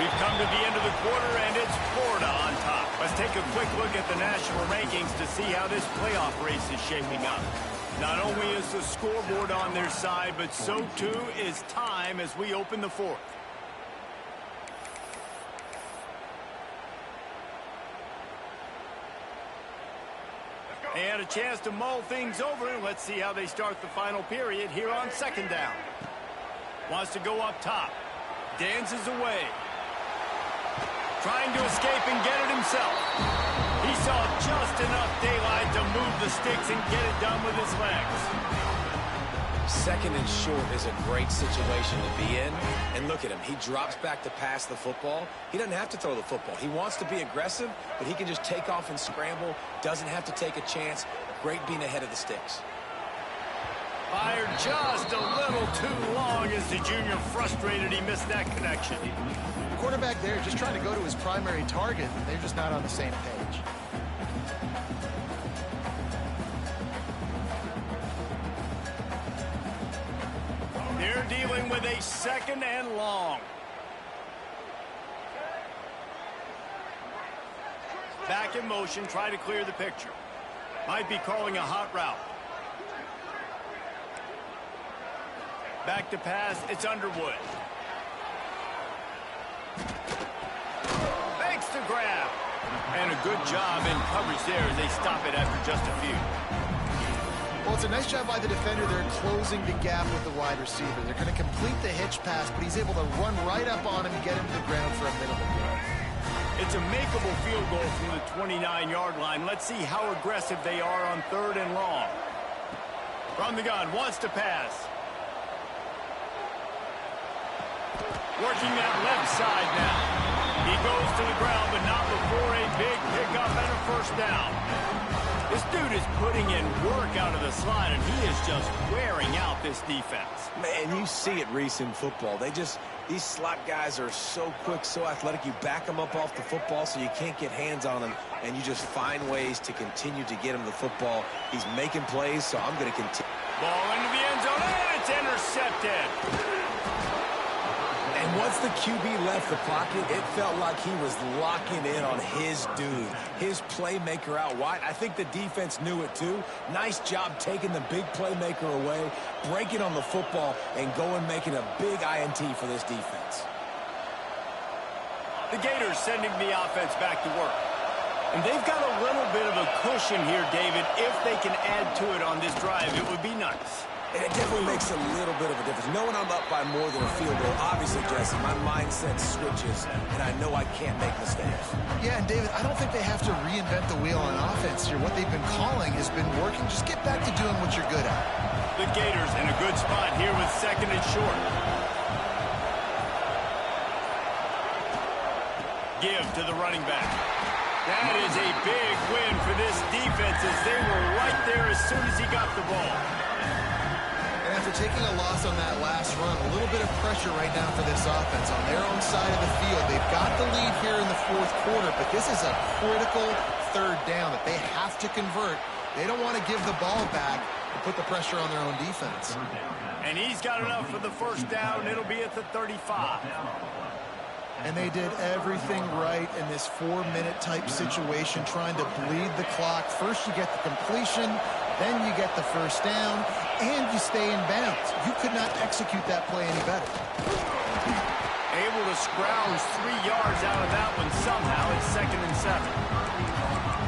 We've come to the end of the quarter, and it's Florida on top. Let's take a quick look at the national rankings to see how this playoff race is shaping up. Not only is the scoreboard on their side, but so too is time as we open the fourth. And a chance to mull things over. Let's see how they start the final period here on second down. Wants to go up top. Dances away. Trying to escape and get it himself. He saw just enough daylight to move the sticks and get it done with his legs. Second and short is a great situation to be in. And look at him. He drops back to pass the football. He doesn't have to throw the football. He wants to be aggressive, but he can just take off and scramble. Doesn't have to take a chance. Great being ahead of the sticks. Fired just a little too long as the junior frustrated he missed that connection. Quarterback there just trying to go to his primary target. They're just not on the same page. They're dealing with a second and long. Back in motion, try to clear the picture. Might be calling a hot route. Back to pass, it's Underwood. Makes the grab. And a good job in coverage there as they stop it after just a few. Well, it's a nice job by the defender. They're closing the gap with the wide receiver. They're going to complete the hitch pass, but he's able to run right up on him and get him to the ground for a minimal gain. It's a makeable field goal from the 29-yard line. Let's see how aggressive they are on third and long. From the gun, wants to pass. Working that left side now. He goes to the ground, but not before a big pickup and a first down. This dude is putting in work out of the slot, and he is just wearing out this defense. Man, you see it, Reese, in football. These slot guys are so quick, so athletic. You back them up off the football so you can't get hands on them, and you just find ways to continue to get him the football. He's making plays, so I'm going to continue. Ball into the end zone, and it's intercepted. And once the QB left the pocket, it felt like he was locking in on his dude, his playmaker out wide. I think the defense knew it too. Nice job taking the big playmaker away, breaking on the football, and going making a big INT for this defense. The Gators sending the offense back to work. And they've got a little bit of a cushion here, David. If they can add to it on this drive, it would be nice. And it definitely makes a little bit of a difference. Knowing I'm up by more than a field goal, obviously, Jesse, my mindset switches, and I know I can't make mistakes. Yeah, and David, I don't think they have to reinvent the wheel on offense here. What they've been calling has been working. Just get back to doing what you're good at. The Gators in a good spot here with second and short. Give to the running back. That is a big win for this defense as they were right there as soon as he got the ball. And after taking a loss on that last run, a little bit of pressure right now for this offense on their own side of the field. They've got the lead here in the fourth quarter, but this is a critical third down that they have to convert. They don't want to give the ball back and put the pressure on their own defense. And he's got enough for the first down. It'll be at the 35. And they did everything right in this 4-minute type situation, trying to bleed the clock. First you get the completion, Then you get the first down, and you stay in bounds. You could not execute that play any better. Able to scrounge 3 yards out of that one somehow. It's 2nd and 7.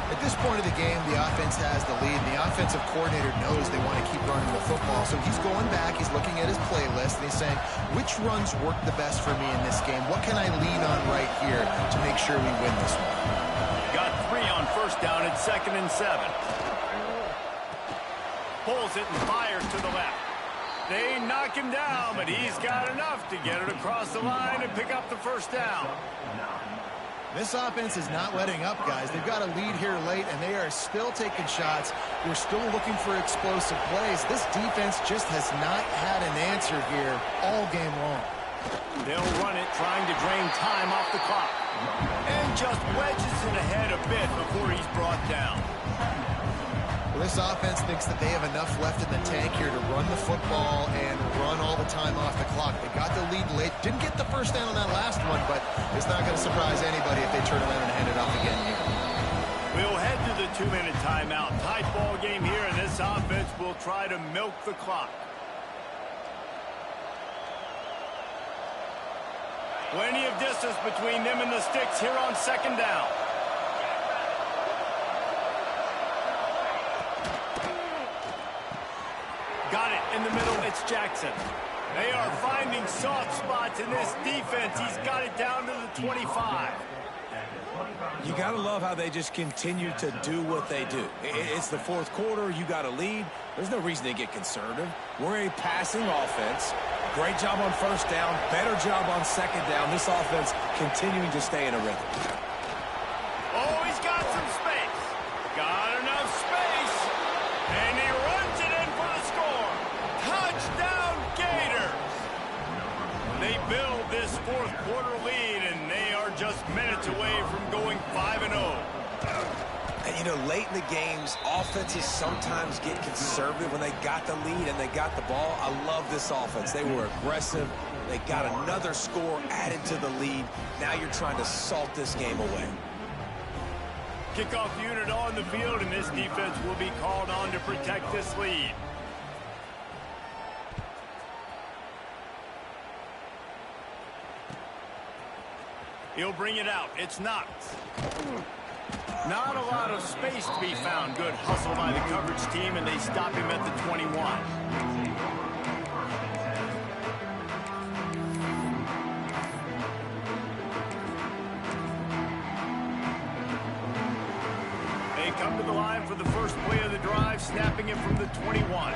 At this point of the game, the offense has the lead. The offensive coordinator knows they want to keep running the football, so he's going back, he's looking at his playlist, and he's saying, which runs work the best for me in this game? What can I lean on right here to make sure we win this one? Got 3 on first down at 2nd and 7. Pulls it and fires to the left. They knock him down, but he's got enough to get it across the line and pick up the first down. This offense is not letting up, guys. They've got a lead here late, and they are still taking shots. They're still looking for explosive plays. This defense just has not had an answer here all game long. They'll run it, trying to drain time off the clock. And just wedges it ahead a bit before he's brought down. Well, this offense thinks that they have enough left in the tank here to run the football and run all the time off the clock. They got the lead late. Didn't get the first down on that last one, but it's not going to surprise anybody if they turn around and hand it off again here. We'll head to the 2-minute timeout. Tight ball game here, and this offense will try to milk the clock. Plenty of distance between them and the sticks here on 2nd down. Got it in the middle. It's Jackson. They are finding soft spots in this defense. He's got it down to the 25. You got to love how they just continue to do what they do. It's the 4th quarter. You got a lead. There's no reason to get conservative. We're a passing offense. Great job on first down. Better job on 2nd down. This offense continuing to stay in a rhythm. Oh, he's got some space. Got enough space. And he runs it in for the score. Touchdown, Gators. They build this 4th quarter lead, and they are just minutes away from going 5-0. And, you know, late in the games, offenses sometimes get conservative when they got the lead and they got the ball. I love this offense. They were aggressive. They got another score added to the lead. Now you're trying to salt this game away. Kickoff unit on the field, and this defense will be called on to protect this lead. He'll bring it out. It's Knox. Not a lot of space to be found. Good hustle by the coverage team, and they stop him at the 21. They come to the line for the first play of the drive, snapping it from the 21.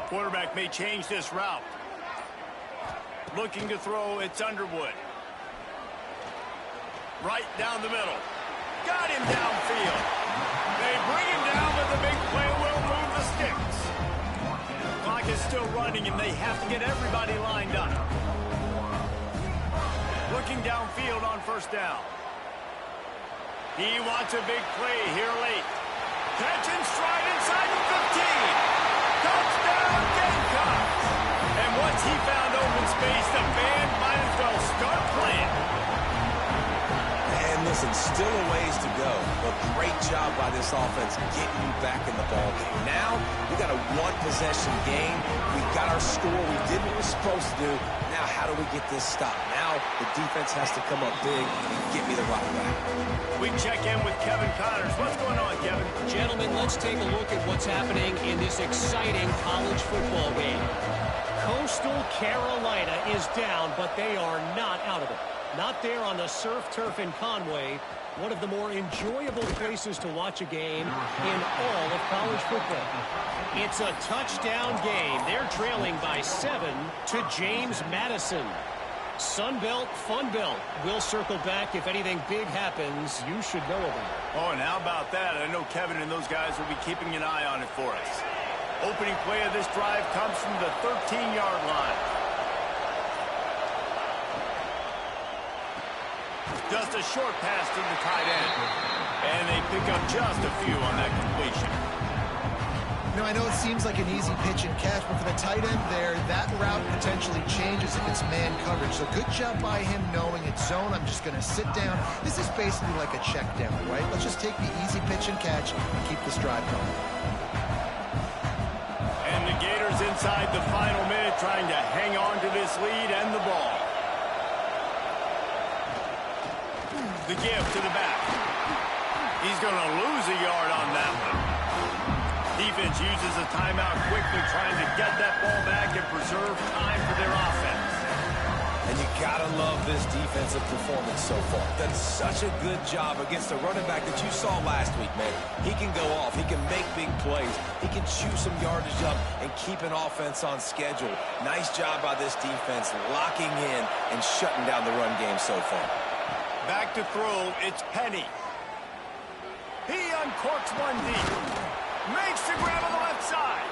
Quarterback may change this route. Looking to throw, it's Underwood. Right down the middle. Got him downfield. They bring him down, but the big play will move the sticks. Clock is still running, and they have to get everybody lined up. Looking downfield on first down. He wants a big play here late. Catch and stride inside the 15. Touchdown, Gamecocks. And once he found open space, the band might as well start playing. And listen, still a ways to go, but great job by this offense getting you back in the ballgame. Now, we got a one-possession game. We got our score. We did what we're supposed to do. Now, how do we get this stopped? Now, the defense has to come up big and get me the rock back. We check in with Kevin Connors. What's going on, Kevin? Gentlemen, let's take a look at what's happening in this exciting college football game. Coastal Carolina is down, but they are not out of it. Not there on the surf turf in Conway, one of the more enjoyable places to watch a game in all of college football. It's a touchdown game. They're trailing by 7 to James Madison. Sunbelt, Funbelt. We'll circle back if anything big happens you should know about. Oh, and how about that? I know Kevin and those guys will be keeping an eye on it for us. Opening play of this drive comes from the 13-yard line. Just a short pass to the tight end. And they pick up just a few on that completion. You know, I know it seems like an easy pitch and catch, but for the tight end there, that route potentially changes is it's man coverage. So good job by him knowing it's zone. I'm just going to sit down. This is basically like a check down, right? Let's just take the easy pitch and catch and keep this drive going. And the Gators inside the final minute trying to hang on to this lead and the ball. The give to the back. He's going to lose a yard on that one. Defense uses a timeout quickly, trying to get that ball back and preserve time for their offense. And you gotta love this defensive performance so far. Done such a good job against a running back that you saw last week, man. He can go off. He can make big plays. He can chew some yardage up and keep an offense on schedule. Nice job by this defense locking in and shutting down the run game so far. Back to throw, it's Penny. He uncorks one deep. Makes the grab on the left side.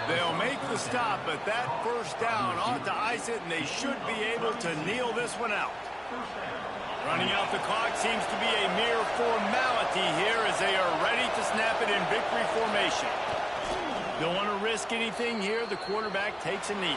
They'll make the stop, but that first down ought to ice it, and they should be able to kneel this one out. Running out the clock seems to be a mere formality here as they are ready to snap it in victory formation. Don't want to risk anything here. The quarterback takes a knee.